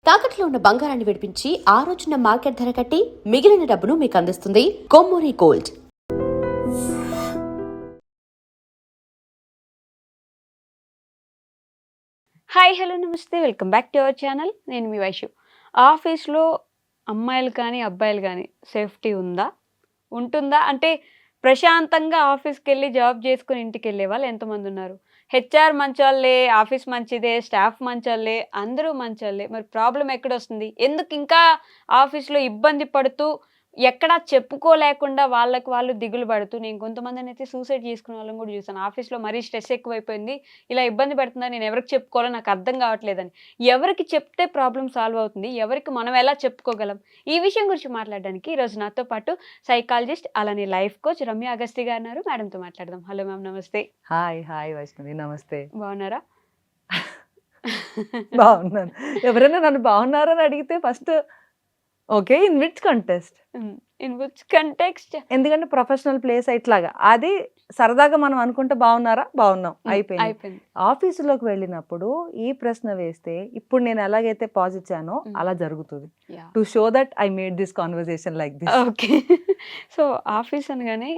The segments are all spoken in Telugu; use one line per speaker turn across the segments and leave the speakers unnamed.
తాకట్లో ఉన్న బంగారాన్ని విడిపించి ఆ రోజున మార్కెట్ ధర కట్టి మిగిలిన డబ్బును మీకు అందిస్తుంది కొమ్మూరి గోల్డ్.
హాయ్ హలో నమస్తే, welcome back to our channel. నేను మీ వైషు. ఆఫీస్లో అమ్మాయిలు కానీ అబ్బాయిలు కానీ సేఫ్టీ ఉంటుందా అంటే ప్రశాంతంగా ఆఫీస్కి వెళ్ళి జాబ్ చేసుకుని ఇంటికి వెళ్ళే వాళ్ళు ఎంతమంది ఉన్నారు? హెచ్ఆర్ మంచోళ్ళే, ఆఫీస్ మంచిదే, స్టాఫ్ మంచోళ్ళే, అందరూ మంచోళ్ళే. మరి ప్రాబ్లం ఎక్కడొస్తుంది? ఎందుకు ఇంకా ఆఫీస్లో ఇబ్బంది పడుతూ ఎక్కడా చెప్పుకోలేకుండా వాళ్ళకి వాళ్ళు దిగులు పడుతూ, నేను కొంతమందిని అయితే సూసైడ్ చేసుకునే వాళ్ళని కూడా చూసాను. ఆఫీస్లో మరీ స్ట్రెస్ ఎక్కువైపోయింది, ఇలా ఇబ్బంది పెడుతుందని నేను ఎవరికి చెప్పుకోవాలో నాకు అర్థం కావట్లేదని. ఎవరికి చెప్తే ప్రాబ్లం సాల్వ్ అవుతుంది, ఎవరికి మనం ఎలా చెప్పుకోగలం? ఈ విషయం గురించి మాట్లాడడానికి ఈరోజు నాతో పాటు సైకాలజిస్ట్ అలానే లైఫ్ కోచ్ రమ్య అగస్తి గారు ఉన్నారు. మేడంతో మాట్లాడదాం. హలో మ్యామ్, నమస్తే.
హాయ్ వైష్ణవి, నమస్తే.
బాగున్నారా?
బాగున్నాను. ఎవరైనా నన్ను బాగున్నారని అడిగితే first okay, in which contest,
in which context?
ఎందుకంటే ప్రొఫెషనల్ ప్లేస్ ఇట్లాగా అది సరదాగా మనం అనుకుంటే బాగున్నారా, బాగున్నాం, అయిపోయింది. ఆఫీసులోకి వెళ్ళినప్పుడు ఈ ప్రశ్న వేస్తే ఇప్పుడు నేను ఎలాగైతే పాజ్ ఇచ్చానో అలా జరుగుతుంది. To show that I made this conversation like this.
Okay. So office అనగానే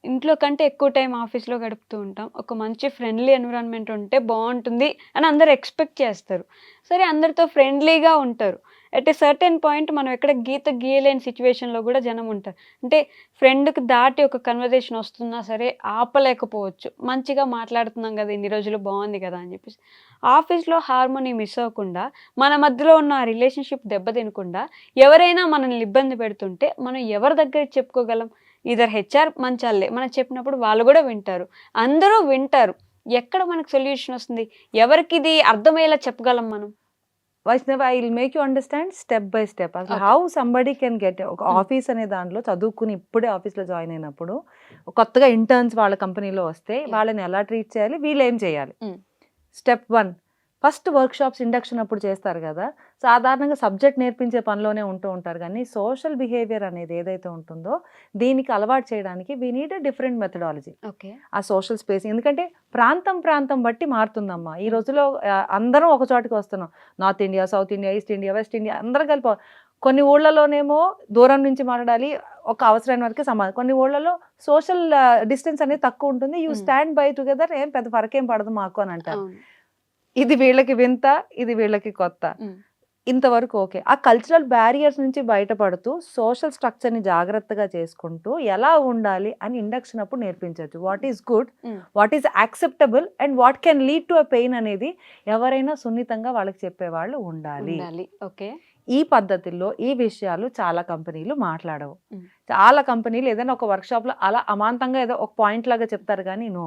ఇంట్లో కంటే ఎక్కువ టైం ఆఫీస్లో గడుపుతూ ఉంటాం. ఒక మంచి ఫ్రెండ్లీ ఎన్విరాన్మెంట్ ఉంటే బాగుంటుంది అని అందరు ఎక్స్పెక్ట్ చేస్తారు. సరే, అందరితో ఫ్రెండ్లీగా ఉంటారు. ఎట్ ఏ సర్టెన్ పాయింట్ మనం ఎక్కడ గీత గీయలేని సిచ్యువేషన్లో కూడా జనం ఉంటారు. అంటే ఫ్రెండ్కి దాటి ఒక కన్వర్జేషన్ వస్తున్నా సరే ఆపలేకపోవచ్చు. మంచిగా మాట్లాడుతున్నాం కదా, ఇన్ని రోజులు బాగుంది కదా అని చెప్పేసి. ఆఫీస్లో హార్మోనీ మిస్ అవ్వకుండా, మన మధ్యలో ఉన్న ఆ రిలేషన్షిప్ దెబ్బతినకుండా, ఎవరైనా మనల్ని ఇబ్బంది పెడుతుంటే మనం ఎవరి దగ్గర చెప్పుకోగలం? ఇద్దరు హెచ్ఆర్ మంచాలే, మనం చెప్పినప్పుడు వాళ్ళు కూడా వింటారు, అందరూ వింటారు. ఎక్కడ మనకు సొల్యూషన్ వస్తుంది? ఎవరికి ఇది అర్థమయ్యేలా చెప్పగలం మనం?
Vaishnavi, I will make you understand step by step అసలు హౌ సంబడీ కెన్ గెట్. ఒక ఆఫీస్ అనే దాంట్లో చదువుకుని ఇప్పుడే ఆఫీస్లో జాయిన్ అయినప్పుడు కొత్తగా ఇంటర్న్స్ వాళ్ళ కంపెనీలో వస్తే వాళ్ళని ఎలా ట్రీట్ చేయాలి, వీళ్ళు ఏం చేయాలి? స్టెప్ 1, ఫస్ట్ వర్క్షాప్స్ ఇండక్షన్ అప్పుడు చేస్తారు కదా, సాధారణంగా సబ్జెక్ట్ నేర్పించే పనిలోనే ఉంటూ ఉంటారు. కానీ సోషల్ బిహేవియర్ అనేది ఏదైతే ఉంటుందో దీనికి అలవాటు చేయడానికి we need a different methodology. ఆ సోషల్ స్పేస్, ఎందుకంటే ప్రాంతం బట్టి మారుతుందమ్మా. ఈ రోజులో అందరం ఒక చోటికి వస్తున్నాం. North India, south India, east India, west India, అందరం కలిపి. కొన్ని ఊళ్ళలోనేమో దూరం నుంచి మాట్లాడాలి, ఒక అవసరమైన వరకే సమాధానం. కొన్ని ఊళ్ళలో సోషల్ డిస్టెన్స్ అనేది తక్కువ ఉంటుంది, యూ స్టాండ్ బై టుగెదర్, ఏం పెద్ద ఫరకేం పడదు మాకు అని అంటారు. ఇది వీళ్ళకి వింత, ఇది వీళ్ళకి కొత్త. ఇంతవరకు ఓకే. ఆ కల్చరల్ బ్యారియర్స్ నుంచి బయటపడుతూ సోషల్ స్ట్రక్చర్ని జాగ్రత్తగా చేసుకుంటూ ఎలా ఉండాలి అని ఇండక్షన్ అప్పుడు నేర్పించవచ్చు. What is good, what is acceptable and what can lead to a pain అనేది ఎవరైనా సున్నితంగా వాళ్ళకి చెప్పేవాళ్ళు ఉండాలి.
ఓకే. ఈ
పద్ధతుల్లో ఈ విషయాలు చాలా కంపెనీలు మాట్లాడవు. చాలా కంపెనీలు ఏదైనా ఒక వర్క్షాప్లో అలా అమాంతంగా ఏదో ఒక పాయింట్ లాగా చెప్తారు. కానీ no,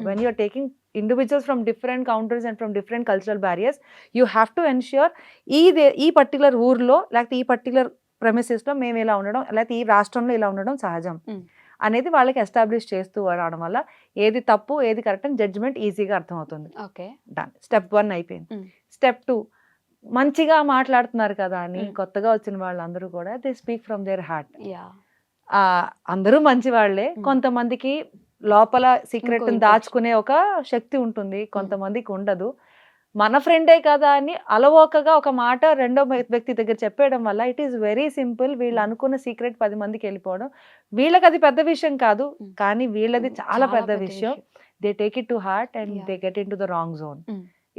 when you're taking individuals from different countries and from different cultural barriers, you have to ensure ఈ పర్టికులర్ ఊర్లో లేకపోతే ఈ పర్టికులర్ ప్రెమిసెస్లో మేము ఇలా ఉండడం, లేకపోతే ఈ రాష్ట్రంలో ఇలా ఉండడం సహజం అనేది వాళ్ళకి ఎస్టాబ్లిష్ చేస్తూ రావడం వల్ల ఏది తప్పు ఏది కరెక్ట్ అని జడ్జిమెంట్ ఈజీగా అర్థమవుతుంది.
Okay,
done. స్టెప్ 1 అయిపోయింది. స్టెప్ 2, మంచిగా మాట్లాడుతున్నారు కదా అని కొత్తగా వచ్చిన వాళ్ళందరూ కూడా they speak from their heart. అందరూ మంచి వాళ్ళే, కొంతమందికి లోపల సీక్రెట్ దాచుకునే ఒక శక్తి ఉంటుంది, కొంతమందికి ఉండదు. మన ఫ్రెండే కదా అని అలవోకగా ఒక మాట రెండో వ్యక్తి దగ్గర చెప్పేయడం వల్ల ఇట్ ఈస్ వెరీ సింపుల్. వీళ్ళు అనుకున్న సీక్రెట్ 10 మందికి వెళ్ళిపోవడం. వీళ్ళకి అది పెద్ద విషయం కాదు, కానీ వీళ్ళది చాలా పెద్ద విషయం. They take it to heart and they get in to the wrong zone,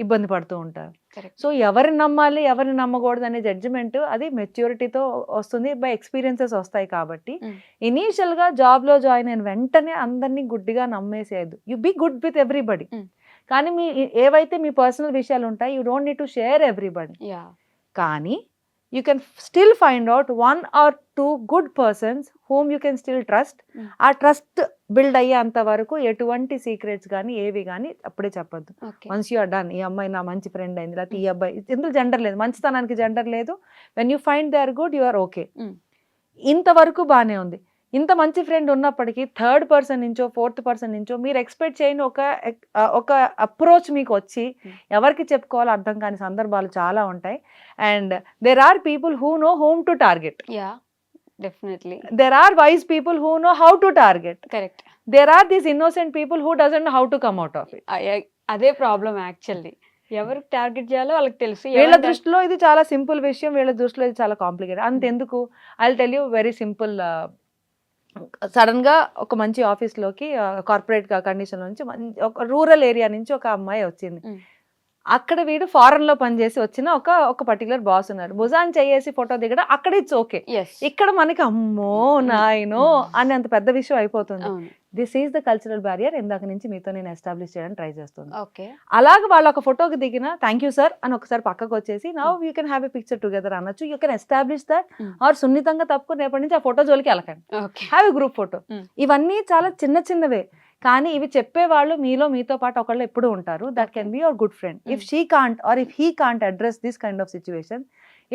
ఇబ్బంది పడుతూ ఉంటారు. సో ఎవరిని నమ్మాలి ఎవరిని నమ్మకూడదు అనే జడ్జిమెంట్ అది మెచ్యూరిటీతో వస్తుంది, బై ఎక్స్పీరియన్సెస్ వస్తాయి. కాబట్టి ఇనీషియల్గా జాబ్లో జాయిన్ అయిన వెంటనే అందరినీ గుడ్డిగా నమ్మేసేయద్దు. You be good with everybody, కానీ మీ ఏవైతే మీ పర్సనల్ విషయాలు ఉంటాయి you don't need to share everybody. కానీ you can still find out 1 or 2 good persons whom you can still trust. ఆ ట్రస్ట్ బిల్డ్ అయ్యేంత వరకు ఎటువంటి సీక్రెట్స్ కానీ ఏవి కానీ అప్పుడే చెప్పద్దు. వన్స్ యూ ఆర్ డన్, ఈ అమ్మాయి నా మంచి ఫ్రెండ్ అయింది, లేకపోతే ఈ అబ్బాయి, ఇందులో జెండర్ లేదు, మంచితనానికి జెండర్ లేదు. When you find they are good you are okay. ఇంతవరకు బాగానే ఉంది. ఇంత మంచి ఫ్రెండ్ ఉన్నప్పటికీ థర్డ్ పర్సన్ నుంచో ఫోర్త్ పర్సన్ నుంచో మీరు ఎక్స్పెక్ట్ చేయని ఒక అప్రోచ్ మీకు వచ్చి ఎవరికి చెప్పుకోవాలో అర్థం కాని సందర్భాలు చాలా ఉంటాయి. And there are people who know home to target.
Definitely.
There are wise people who know how to target.
Correct.
There are these innocent people who doesn't know how to come out of it.
అదే ప్రాబ్లం యాక్చువల్లీ. ఎవరికి టార్గెట్ చేయాలో వాళ్ళకి తెలుసు.
వీళ్ళ దృష్టిలో ఇది చాలా సింపుల్ విషయం, వీళ్ళ దృష్టిలో ఇది చాలా కాంప్లికేటెడ్. అంతెందుకు, I will tell you very simple. Sudden గా ఒక మంచి ఆఫీస్ లోకి కార్పొరేట్ కండిషన్ నుంచి ఒక రూరల్ ఏరియా నుంచి ఒక అమ్మాయి వచ్చింది. అక్కడ వీడు ఫారెన్ లో పనిచేసి వచ్చిన ఒక పర్టికులర్ బాస్ ఉన్నారు. భుజాన్ చేసి ఫోటో దిగడం అక్కడ ఇట్స్ ఓకే. ఇక్కడ మనకి అమ్మో నాయనో అని అంత పెద్ద విషయం అయిపోతుంది. This is the cultural barrier ఇందాక నుంచి మీతో నేను ఎస్టాబ్లిష్ చేయడానికి ట్రై చేస్తున్నాను. అలాగే వాళ్ళు ఒక ఫోటోకి దిగిన థ్యాంక్ యూ సార్ అని ఒకసారి పక్కకు వచ్చేసి now you can have a picture together అనొచ్చు. You can establish that or సున్నితంగా తప్పుకుని రేపటి నుంచి ఆ ఫోటో జోలికి వెళ్ళకండి, హ్యావ్ ఎ గ్రూప్ ఫోటో. ఇవన్నీ చాలా చిన్న చిన్నవే, కానీ ఇవి చెప్పేవాళ్ళు మీతో పాటు ఒకళ్ళు ఎప్పుడు ఉంటారు. That can be your good friend. If she can't or if he can't address this kind of situation,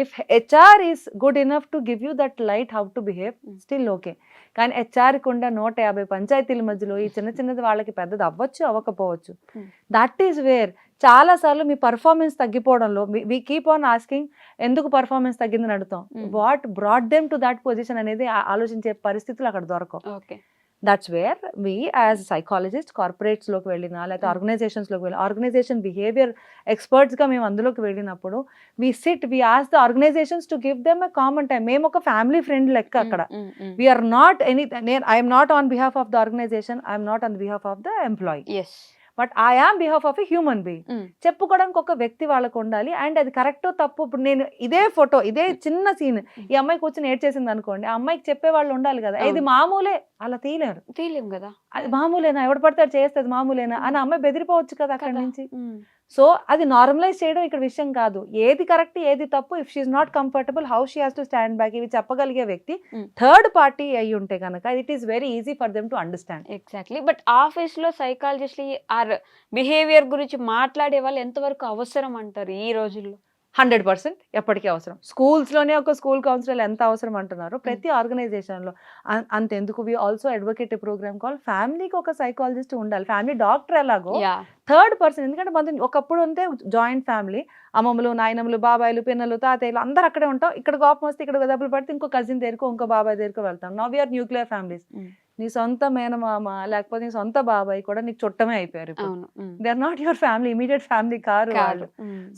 if HR is good enough to give you that light how to behave, still okay. కానీ HR కుండా 150 పంచాయతీల మధ్యలో ఈ చిన్న చిన్నది వాళ్ళకి పెద్దది అవ్వచ్చు అవ్వకపోవచ్చు. దట్ ఈస్ వేర్ చాలా సార్లు మీ పర్ఫార్మెన్స్ తగ్గిపోవడంలో వి కీప్ ఆన్ ఆస్కింగ్ ఎందుకు పర్ఫార్మెన్స్ తగ్గిందని అడుగుతాం. What brought them to that position అనేది ఆలోచించే పరిస్థితులు అక్కడ దొరకవు. That's where we as psychologist కార్పొరేట్స్లోకి వెళ్ళినా లేకపోతే ఆర్గనైజేషన్స్లోకి వెళ్ళిన ఆర్గనైజేషన్ బిహేవియర్ ఎక్స్పర్ట్స్గా మేము అందులోకి వెళ్ళినప్పుడు we ask the organisations to give them a common time. మేము ఒక ఫ్యామిలీ ఫ్రెండ్ లెక్క అక్కడ. We are not I'm not on behalf of the organisation, I'm not on behalf of the employee, but I am behalf of a human being. చెప్పుకోవడానికి ఒక వ్యక్తి వాళ్ళకు ఉండాలి. అండ్ అది కరెక్టో తప్పు, ఇప్పుడు నేను ఇదే ఫోటో ఇదే చిన్న సీన్ ఈ అమ్మాయి కూర్చొని ఏడ్చేసింది అనుకోండి, ఆ అమ్మాయికి చెప్పే వాళ్ళు ఉండాలి కదా, ఇది మామూలే, అలా తీయలేం కదా, అది మామూలేనా, ఎవడు పడతాడు చేస్తుంది మామూలేనా అని అమ్మాయి బెదిరిపోవచ్చు కదా అక్కడి నుంచి. సో అది నార్మలైజ్ చేయడం ఇక్కడ విషయం కాదు. ఏది కరెక్ట్ ఏది తప్పు, if she's not comfortable how she has to stand back, ఇవి చెప్పగలిగే వ్యక్తి థర్డ్ పార్టీ అయి ఉంటే కనుక it is very easy for them to understand.
Exactly. But office లో సైకాలజిస్ట్ ఆర్ బిహేవియర్ గురించి మాట్లాడే వాళ్ళు ఎంతవరకు అవసరం అంటారు ఈ రోజుల్లో?
100% ఎప్పటికీ అవసరం. స్కూల్స్లోనే ఒక స్కూల్ కౌన్సిలర్ ఎంత అవసరం అంటున్నారు, ప్రతి ఆర్గనైజేషన్లో అంతెందుకు. We also advocate program call ఫ్యామిలీకి ఒక సైకాలజిస్ట్ ఉండాలి, ఫ్యామిలీ డాక్టర్ ఎలాగో థర్డ్ పర్సన్. ఎందుకంటే మనం ఒకప్పుడు ఉంటే జాయింట్ ఫ్యామిలీ, అమ్మమ్మలు నాయనమ్మలు బాబాయిలు పిన్నలు తాతయ్యలు అందరు అక్కడే ఉంటాం. ఇక్కడ కోపం వస్తే ఇక్కడ దెబ్బలు పడితే ఇంకో కజిన్ దగ్గరకు ఇంకో బాబాయ్ దగ్గరకు వెళ్తాం. Now we're nuclear families. నీ సొంత మేనమామ లేకపోతే నీ సొంత బాబాయ్ కూడా నీకు చుట్టమే అయిపోయారు. They are not your family, immediate family కారు వాళ్ళు.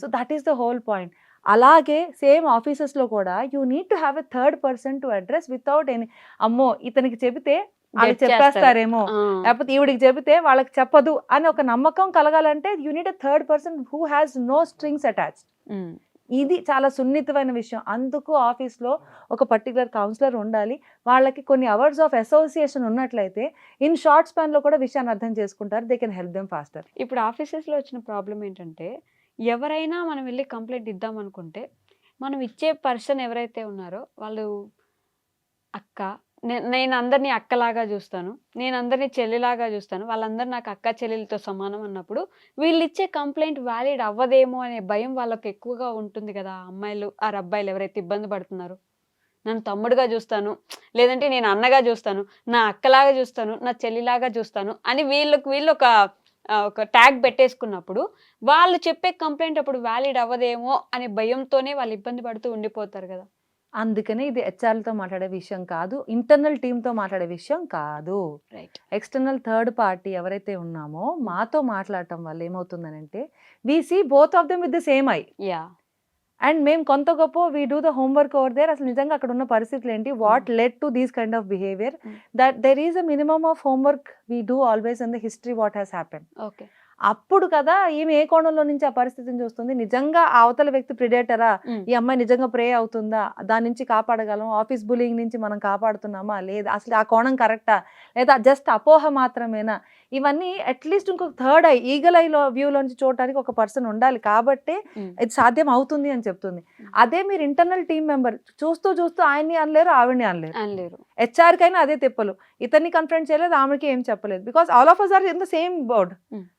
So that is the whole point. అలాగే సేమ్ ఆఫీసెస్ లో కూడా you need to have a third person to address without any అమ్మో ఇతనికి చెబితే వాళ్ళకి చెప్పేస్తారేమో, లేకపోతే ఈవిడికి చెబితే వాళ్ళకి చెప్పదు అని ఒక నమ్మకం కలగాలంటే you need a third person who has no strings attached. ఇది చాలా సున్నితమైన విషయం. అందుకు ఆఫీస్లో ఒక పర్టికులర్ కౌన్సిలర్ ఉండాలి. వాళ్ళకి కొన్ని అవర్స్ ఆఫ్ అసోసియేషన్ ఉన్నట్లయితే ఇన్ షార్ట్ స్పాన్లో కూడా విషయాన్ని అర్థం చేసుకుంటారు. They can help them faster.
ఇప్పుడు ఆఫీసెస్లో వచ్చిన ప్రాబ్లం ఏంటంటే ఎవరైనా మనం వెళ్ళి కంప్లైంట్ ఇద్దాం అనుకుంటే మనం ఇచ్చే పర్సన్ ఎవరైతే ఉన్నారో వాళ్ళు అక్క, నేను అందరినీ అక్కలాగా చూస్తాను, నేను అందరినీ చెల్లిలాగా చూస్తాను, వాళ్ళందరూ నాకు అక్క చెల్లెలతో సమానం అన్నప్పుడు వీళ్ళు ఇచ్చే కంప్లైంట్ వ్యాలిడ్ అవ్వదేమో అనే భయం వాళ్ళకి ఎక్కువగా ఉంటుంది కదా. అమ్మాయిలు ఆర్ అబ్బాయిలు ఎవరైతే ఇబ్బంది పడుతున్నారో, నన్ను తమ్ముడుగా చూస్తాను, లేదంటే నేను అన్నగా చూస్తాను, నా అక్కలాగా చూస్తాను, నా చెల్లిలాగా చూస్తాను అని వీళ్ళు ఒక ట్యాగ్ పెట్టేసుకున్నప్పుడు వాళ్ళు చెప్పే కంప్లైంట్ అప్పుడు వ్యాలిడ్ అవ్వదేమో అనే భయంతోనే వాళ్ళు ఇబ్బంది పడుతూ ఉండిపోతారు కదా.
అందుకనే ఇది హెచ్ఆర్లతో మాట్లాడే విషయం కాదు, ఇంటర్నల్ టీమ్తో మాట్లాడే విషయం కాదు. ఎక్స్టర్నల్ థర్డ్ పార్టీ ఎవరైతే ఉన్నామో మాతో మాట్లాడటం వల్ల ఏమవుతుందనంటే we see both of them with the same eye. And మేము కొంత గొప్ప we do the homework over there. అసలు నిజంగా అక్కడ ఉన్న పరిస్థితులు ఏంటి, what led to these kind of behaviour, that there is a minimum of homework we do always in the history what has happen. అప్పుడు కదా ఈమె ఏ కోణంలో నుంచి ఆ పరిస్థితిని చూస్తుంది, నిజంగా ఆ అవతల వ్యక్తి ప్రిడేటరా, ఈ అమ్మాయి నిజంగా ప్రే అవుతుందా, దాని నుంచి కాపాడగలం, ఆఫీస్ బులింగ్ నుంచి మనం కాపాడుతున్నామా లేదా, అసలు ఆ కోణం కరెక్టా లేదా జస్ట్ అపోహ మాత్రమేనా, ఇవన్నీ అట్లీస్ట్ ఇంకొక థర్డ్ ఐ ఈగల్ ఐలో వ్యూలోంచి చూడటానికి ఒక పర్సన్ ఉండాలి. కాబట్టి ఇది సాధ్యం అవుతుంది అని చెప్తుంది. అదే మీరు ఇంటర్నల్ టీమ్ మెంబర్ చూస్తూ ఆయన్ని అనలేరు, ఆవిడ్ని అనలేరు. హెచ్ఆర్ కైనా అదే తిప్పలు, ఇతన్ని కన్ఫరెంట్ చేయలేదు, ఆమెకి ఏం చెప్పలేదు, because all of us are in the same board.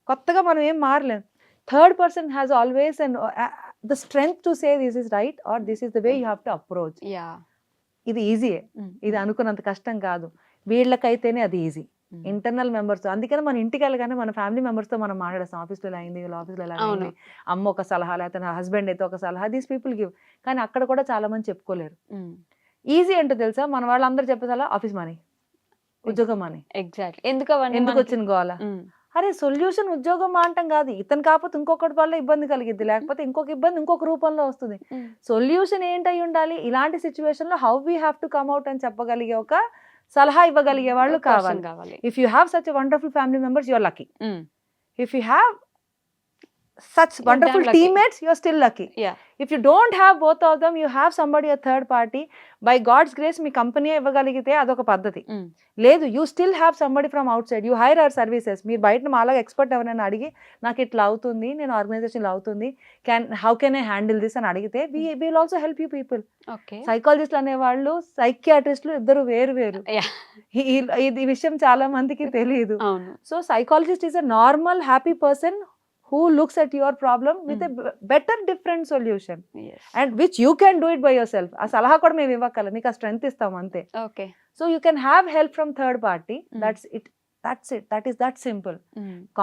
కొత్తగా మనం ఏం మారలేం. Third person has always and the strength to say this is right or this is the way you have to approach. ఇది ఈజీయే, ఇది అనుకున్నంత కష్టం కాదు. వీళ్ళకైతేనే అది ఈజీ, ఇంటర్నల్ మెంబర్స్. అందుకని మన ఇంటికి వెళ్ళగానే మన ఫ్యామిలీ మెంబర్స్తో మనం మాట్లాడేస్తాం, ఆఫీస్లో ఎలా అయింది, వీళ్ళ ఆఫీస్లో ఎలా అయింది, అమ్మ ఒక సలహా లేకపోతే నా హస్బెండ్ అయితే ఒక సలహా, దీస్ పీపుల్ గివ్. కానీ అక్కడ కూడా చాలా మంది చెప్పుకోలేరు. ఈజీ అంటే తెలుసా, మన వాళ్ళందరూ చెప్పే సలహా ఆఫీస్ మనీ, ఉద్యోగం మనీ,
ఎగ్జాక్ట్లీ ఎందుకు
వచ్చిన గోల, అరే సొల్యూషన్ ఉద్యోగం మానటం కాదు, ఇతను కాకపోతే ఇంకొకటి వల్ల ఇబ్బంది కలిగిద్ది, లేకపోతే ఇంకొక ఇబ్బంది ఇంకొక రూపంలో వస్తుంది. సొల్యూషన్ ఏంటై ఉండాలి, ఇలాంటి సిచ్యువేషన్ లో how we have to come at అని చెప్పగలిగే ఒక సలహా ఇవ్వగలిగే వాళ్ళు కావాలి. If you have such wonderful family members you're lucky. If you have such wonderful teammates, you're still lucky.
Yeah.
If you don't have both of them, you have somebody, a third party. By God's grace మీ కంపెనీ ఇవ్వగలిగితే అదొక పద్ధతి. లేదు, you still have somebody from outside, you hire our services. మీరు బయట మాలాగా ఎక్స్పర్ట్ ఎవరైనా అడిగి నాకు ఇట్లా అవుతుంది, నేను ఆర్గనైజేషన్ ఇలా అవుతుంది, how can I handle this అని అడిగితే we will also help you people. సైకాలజిస్టులు అనేవాళ్ళు సైకియాట్రిస్టులు ఇద్దరు వేరు వేరు. ఈ విషయం చాలా మందికి తెలియదు. So psychologist is a normal happy person who looks at your problem with a better different solution.
Yes.
And which you can do it by yourself. ఆ సలహా కూడా మేము ఇవ్వక్కల, మీకు ఆ స్ట్రెంగ్త్ ఇస్తాం అంతే.
Okay.
So you can have help from third party. That's it. That is that simple.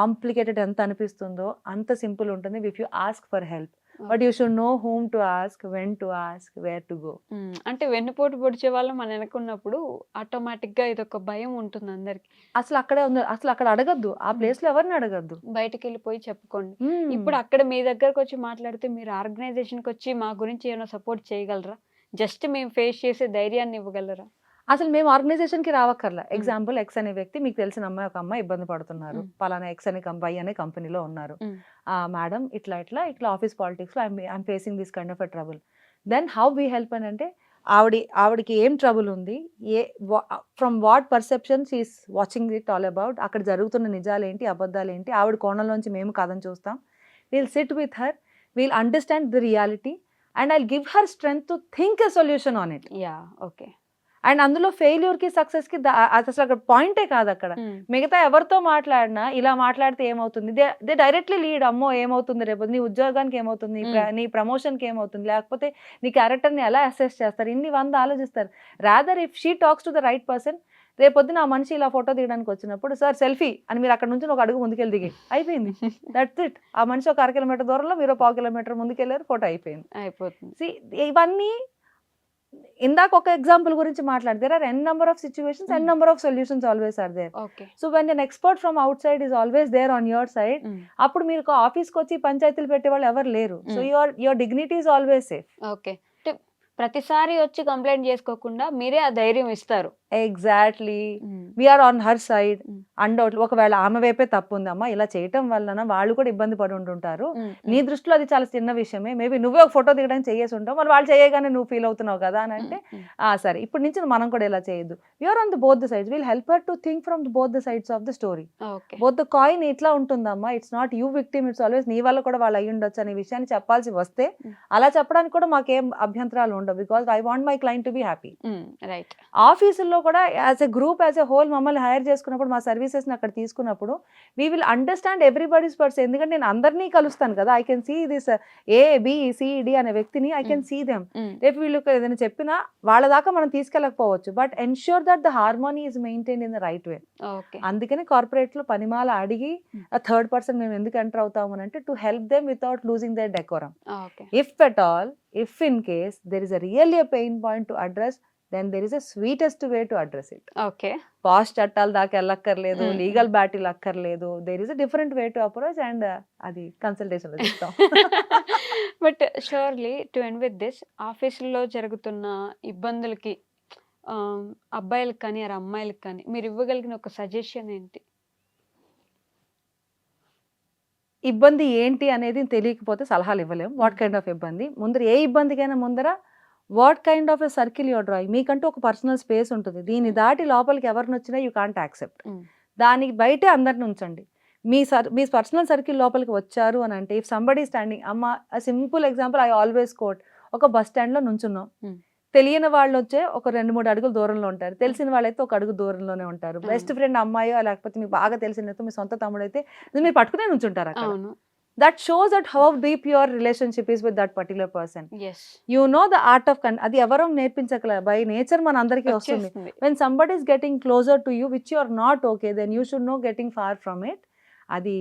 Complicated ఎంత అనిపిస్తుందో అంత సింపుల్ ఉంటుంది if you ask for help. But you should know whom to ask, when to ask, where to go.
అంటే వెన్నుపోటు పొడిచే వాళ్ళు మన వెనకున్నప్పుడు ఆటోమేటిక్ గా ఇదొక భయం ఉంటుంది అందరికి.
అసలు అక్కడే ఉంది, అసలు అక్కడ అడగద్దు, ఆ ప్లేస్ లో ఎవరిని అడగద్దు,
బయటకు వెళ్ళిపోయి చెప్పుకోండి. ఇప్పుడు అక్కడ మీ దగ్గరకు వచ్చి మాట్లాడితే మీరు ఆర్గనైజేషన్ కి వచ్చి మా గురించి ఏమైనా సపోర్ట్ చేయగలరా? జస్ట్ మేము ఫేస్ చేసే ధైర్యాన్ని ఇవ్వగలరా?
అసలు మేము ఆర్గనైజేషన్ కి రావక్కర్లా. ఎగ్జాంపుల్ ఎక్స్ అనే వ్యక్తి, మీకు తెలిసిన అమ్మాయి, ఒక అమ్మాయి ఇబ్బంది పడుతున్నారు, పలానా ఎక్స్ అనే అనే కంపెనీలో ఉన్నారు, మేడం ఇట్లా ఇట్లా ఇట్లా ఆఫీస్ పాలిటిక్స్ లో I'm facing this kind of a trouble. Then how we help అని అంటే ఆవిడకి ఏం ట్రబుల్ ఉంది, from what perceptions is watching it all about, అక్కడ జరుగుతున్న నిజాలు ఏంటి, అబద్ధాలు ఏంటి, ఆవిడ కోణంలోంచి మేము కథను చూస్తాం. We'll sit with her, we'll understand the reality and I'll give her strength to think a solution on it.
Okay.
And అందులో ఫెయిల్యూర్ కి సక్సెస్ కి అసలు అక్కడ పాయింటే కాదు. అక్కడ మిగతా ఎవరితో మాట్లాడినా ఇలా మాట్లాడితే ఏమవుతుంది, దే డైరెక్ట్లీ లీడ్, అమ్మో ఏమవుతుంది రేపు, నీ ఉద్యోగానికి ఏమవుతుంది, నీ ప్రమోషన్ కి ఏమవుతుంది, లేకపోతే నీ క్యారెక్టర్ ని ఎలా అసెస్ చేస్తారు, ఇన్ని 100 ఆలోచిస్తారు. Rather if she talks to the right person, రేపొద్దున ఆ మనిషి ఇలా ఫోటో తీయడానికి వచ్చినప్పుడు సార్ సెల్ఫీ అని మీరు అక్కడ నుంచి ఒక అడుగు ముందుకెళ్ళి దిగి అయిపోయింది, దట్స్ ఇట్. ఆ మనిషి ఒక 1 కిలోమీటర్ దూరంలో, మీరు 1/4 కిలోమీటర్ ముందుకెళ్ళారు, ఫోటో అయిపోయింది. ఇవన్నీ ఇందాక ఒక ఎగ్జాంపుల్ గురించి మాట్లాడితే there are n number of situations, n number of solutions always are there.
Okay.
So when an expert from outside is always there on your side, అప్పుడు మీరు ఆఫీస్కి వచ్చి పంచాయతీలు పెట్టే వాళ్ళు ఎవరు లేరు. So your dignity is always safe.
Okay. ప్రతిసారి వచ్చి కంప్లైంట్ చేసుకోకుండా మీరే ఆ ధైర్యం ఇస్తారు.
Exactly, we're on her side. Undoubtedly ఒకవేళ ఆమె వైపే తప్పు ఉందమ్మా, ఇలా చేయటం వలన వాళ్ళు కూడా ఇబ్బంది పడి ఉంటుంటారు, నీ దృష్టిలో అది చాలా చిన్న విషయమే, మేబీ నువ్వే ఒక ఫోటో దిగడానికి చేయేసి ఉంటావు, వాళ్ళు చేయగానే నువ్వు ఫీల్ అవుతున్నావు కదా అని అంటే సరే ఇప్పటి నుంచి మనం కూడా ఇలా చేయొద్దు. We're on the both the sides, will help her to think from both the sides of the story. Both the coin ఇట్లా ఉంటుందమ్మా, it's not you victim, it's always నీ వల్ల కూడా వాళ్ళు అయ్యి ఉండొచ్చు అనే విషయాన్ని చెప్పాల్సి వస్తే అలా చెప్పడానికి కూడా మాకేం అభ్యంతరాలు ఉండవు, because I want my client to be happy.
Right.
ఆఫీసుల్లో కూడా as a group, as a whole మమ్మల్ని హైర్ చేసుకున్నప్పుడు, మా సర్వీసెస్ని అక్కడ తీసుకున్నప్పుడు we will understand everybody's person. ఎందుకంటే నేను అందరినీ కలుస్తాను కదా, I can see this ABCD అనే వ్యక్తిని, ఐ కెన్ సీ దెమ్. రేపు వీళ్ళు ఏదైనా చెప్పినా వాళ్ళ దాకా మనం తీసుకెళ్ళకపోవచ్చు, but ensure that the harmony is maintain in the right way. అందుకని కార్పొరేట్లో పనిమాల అడిగి థర్డ్ పర్సన్ మేము ఎందుకు ఎంటర్ అవుతాము అని అంటే to help them without losing their decorum. If at all, if in case there is a really a pain point to address, then there is a sweetest way to address it.
Okay.
Past చట్టాల దాకా వెళ్ళక్కర్లేదు, లీగల్ బ్యాటిల్ అక్కర్లేదు, there is a different way to approach and అది కన్సల్టేషన్ లో చెప్తాం.
But surely to end with this, ఆఫీసుల్లో జరుగుతున్న ఇబ్బందులకి అబ్బాయిలకు కానీ అమ్మాయిలకు కానీ మీరు ఇవ్వగలిగిన ఒక సజెషన్ ఏంటి?
ఇబ్బంది ఏంటి అనేది తెలియకపోతే సలహాలు ఇవ్వలేము. వాట్ కైండ్ ఆఫ్ ఇబ్బంది, ముందర ఏ ఇబ్బందికైనా ముందర what kind of a circle your drawing, మీకంటూ ఒక పర్సనల్ స్పేస్ ఉంటుంది, దీన్ని దాటి లోపలికి ఎవరిని వచ్చినా యూ కాంట్ యాక్సెప్ట్, దానికి బయటే అందరిని ఉంచండి. మీ పర్సనల్ సర్కిల్ లోపలికి వచ్చారు అని అంటే, ఇఫ్ సంబడీ స్టాండింగ్, అమ్మ simple example I always quote, ఒక బస్ స్టాండ్లో నుంచున్నాం, తెలియని వాళ్ళు వచ్చే ఒక 2-3 అడుగులు దూరంలో ఉంటారు, తెలిసిన వాళ్ళైతే ఒక అడుగు దూరంలోనే ఉంటారు. బెస్ట్ ఫ్రెండ్ అమ్మాయో లేకపోతే మీకు బాగా తెలిసిన మీ సొంత తమ్ముడు అయితే మీరు పట్టుకునే నుంచుంటారు అక్కడ. That shows that how deep your relationship is with that particular person. You know the art of అది ఎవరో నేర్పించగల, బై నేచర్ మన అందరికీ వస్తుంది. When somebody is getting closer to you which you are not okay, then you should no getting far from it. అది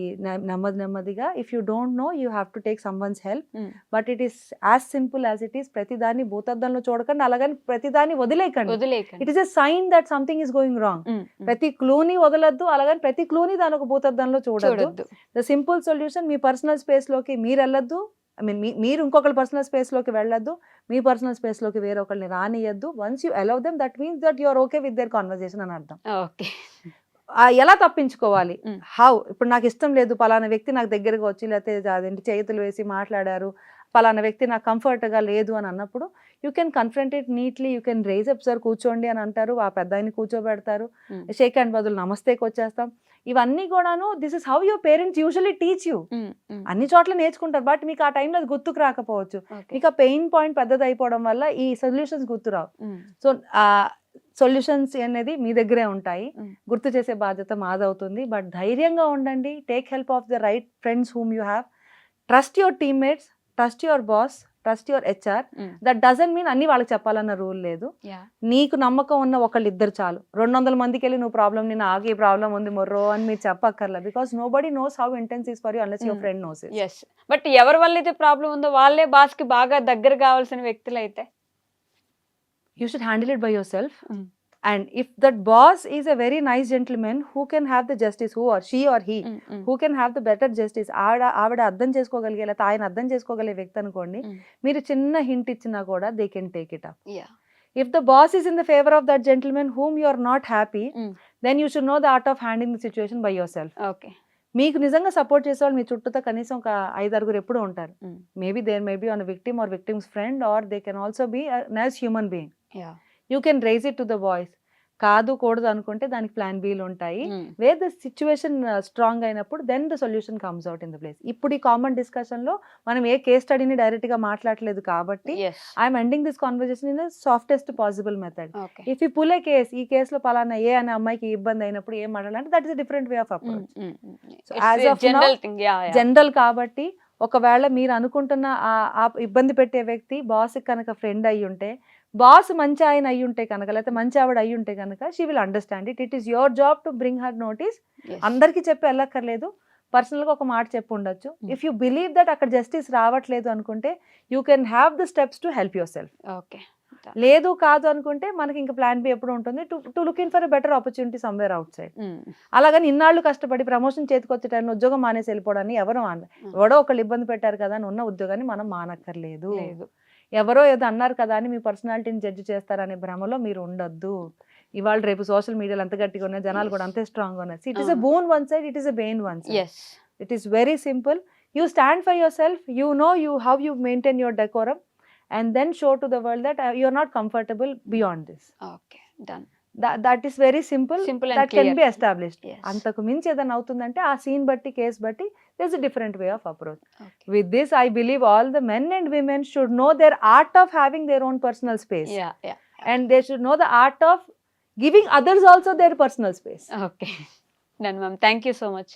నెమ్మదిగా if you don't know you have to take someone's help.
Mm.
But it is as simple as it is. ప్రతిదాన్ని భూతద్దంలో చూడకండి, అలాగని ప్రతిదాన్ని వదిలేకండి.
వదిలేయకండి.
It is a sign that something is going wrong. ప్రతి క్లూని వదలద్దు, అలాగని ప్రతి క్లూని దాని ఒక భూతద్దంలో చూడద్దు.
చూడొద్దు.
ద సింపుల్ సొల్యూషన్, మీ పర్సనల్ స్పేస్లోకి మీరు వెళ్ళొద్దు. ఐ మీన్ మీరు ఇంకొకరి పర్సనల్ స్పేస్లోకి వెళ్ళొద్దు, మీ పర్సనల్ స్పేస్లోకి వేరే ఒకరిని రానియద్దు. Once you allow them that means that you are okay with their conversation అని అర్థం.
ఓకే.
ఎలా తప్పించుకోవాలి?
Mm.
హౌ? ఇప్పుడు నాకు ఇష్టం లేదు, పలానా వ్యక్తి నాకు దగ్గరకు వచ్చి లేకపోతే అదేంటి చేతులు వేసి మాట్లాడారు, పలానా వ్యక్తి నాకు కంఫర్ట్గా లేదు అని అన్నప్పుడు you can confront it neatly. You can raise up, sir కూర్చోండి అని అంటారు, ఆ పెద్ద ఆయన్ని కూర్చోబెడతారు, షేక్ హ్యాండ్ బదులు నమస్తేకి వచ్చేస్తాం. ఇవన్నీ కూడాను this is how your parents usually teach you. అన్ని చోట్ల నేర్చుకుంటారు, బట్ మీకు ఆ టైంలో అది గుర్తుకు రాకపోవచ్చు. మీకు ఆ పెయిన్ పాయింట్ పెద్దది అయిపోవడం వల్ల ఈ సొల్యూషన్స్ గుర్తురావు. సో సొల్యూషన్స్ అనేది మీ దగ్గరే ఉంటాయి, గుర్తు చేసే బాధ్యత మాదవుతుంది. బట్ ధైర్యంగా ఉండండి. Take help of the right friends whom you have. Trust your teammates, trust your boss, trust your HR. That doesn't mean అన్ని వాళ్ళకి చెప్పాలన్న రూల్ లేదు. నీకు నమ్మకం ఉన్న ఒకళ్ళు ఇద్దరు చాలు. 200 మందికి వెళ్ళి నువ్వు ప్రాబ్లం, నేను ఆగే ప్రాబ్లం ఉంది మొర్రో అని మీరు చెప్పక్కర్లా. Because nobody knows how intense is for you unless your friend knows it.
Yes. But ఎవరి వల్ల అయితే ప్రాబ్లం ఉందో వాళ్ళే బాస్ కి బాగా దగ్గర కావాల్సిన వ్యక్తులు అయితే
you should handle it by yourself. And if that boss is a very nice gentleman who can have the justice, who or she or he who can have the better justice, ఆవిడ అర్థం చేసుకోగలిగే లేకపోతే ఆయన అర్థం చేసుకోగలిగే వ్యక్తి అనుకోండి, మీరు చిన్న హింట్ ఇచ్చినా కూడా they can take it up. If the boss is in the favor of that gentleman whom you are not happy, then you should know the art of handling the situation by yourself.
Okay.
మీకు నిజంగా సపోర్ట్ చేసేవాళ్ళు మీ చుట్టూతో కనీసం ఒక 5-6 ఎప్పుడూ ఉంటారు. Maybe there may be an victim or victim's friend, or they can also be nice human being. You can raise it to the voice. కాదు కూడదు అనుకుంటే దానికి ప్లాన్ బీలు ఉంటాయి. వేర్ ద సిచ్యువేషన్ స్ట్రాంగ్ అయినప్పుడు then the solution comes out in the place. ఇప్పుడు ఈ కామన్ డిస్కషన్ లో మనం ఏ కేస్ స్టడీని డైరెక్ట్ గా మాట్లాడలేదు కాబట్టి I'm ending this conversation in softest possible method. If you pull a case, ఈ కేసులో పలానా ఏ అనే అమ్మాయికి ఇబ్బంది అయినప్పుడు ఏం మాట్లాడాలంటే that is different way of approach. General కాబట్టి ఒకవేళ మీరు అనుకుంటున్న ఆ ఇబ్బంది పెట్టే వ్యక్తి బాస్ కనుక ఫ్రెండ్ అయ్యి ఉంటే, బాస్ మంచి ఆయన అయ్యి ఉంటే కనుక, లేకపోతే మంచి ఆవిడ అయ్యి ఉంటే కనుక, she will understand it. It is your job to bring her notice. అందరికీ చెప్పి వెళ్ళక్కర్లేదు, పర్సనల్గా ఒక మాట చెప్పు ఉండొచ్చు. ఇఫ్ యూ బిలీవ్ దట్ అక్కడ జస్టిస్ రావట్లేదు అనుకుంటే you can have the steps to help your self.
Okay.
లేదు కాదు అనుకుంటే మనకి ఇంకా ప్లాన్ బి ఎప్పుడు ఉంటుంది, to look in for a better opportunity somewhere out side. అలాగని ఇన్నాళ్ళు కష్టపడి ప్రమోషన్ చేతికి వచ్చే టైంలో ఉద్యోగం మానేసి వెళ్ళిపోవడాన్ని ఎవరు ఎవడో ఒకళ్ళు ఇబ్బంది పెట్టారు కదా అని ఉన్న ఉద్యోగాన్ని మనం మానక్కర్లేదు. ఎవరో ఏదో అన్నారు కదా అని మీ పర్సనాలిటీని జడ్జి చేస్తారనే భ్రమలో మీరు ఉండొద్దు. ఇవాళ రేపు సోషల్ మీడియాలో అంత గట్టిగా ఉన్నాయి, జనాలు కూడా అంతే స్ట్రాంగ్ ఉన్నాయి. It is a bone one side, it is a bane one side. It is very simple. You stand for yourself, you know how you maintain your decorum, and then show to the world that you are not comfortable beyond this.
Okay, done.
That is very simple
and
that
clear.
can be established.
Yes.
అంతకు మించి ఏదైనా అవుతుందంటే ఆ సీన్ బట్టి కేస్ బట్టి there's a different way of approach.
Okay.
With this I believe all the men and women should know their art of having their own personal space. And they should know the art of giving others also their personal space.
Okay. Done, ma'am. Thank you so much.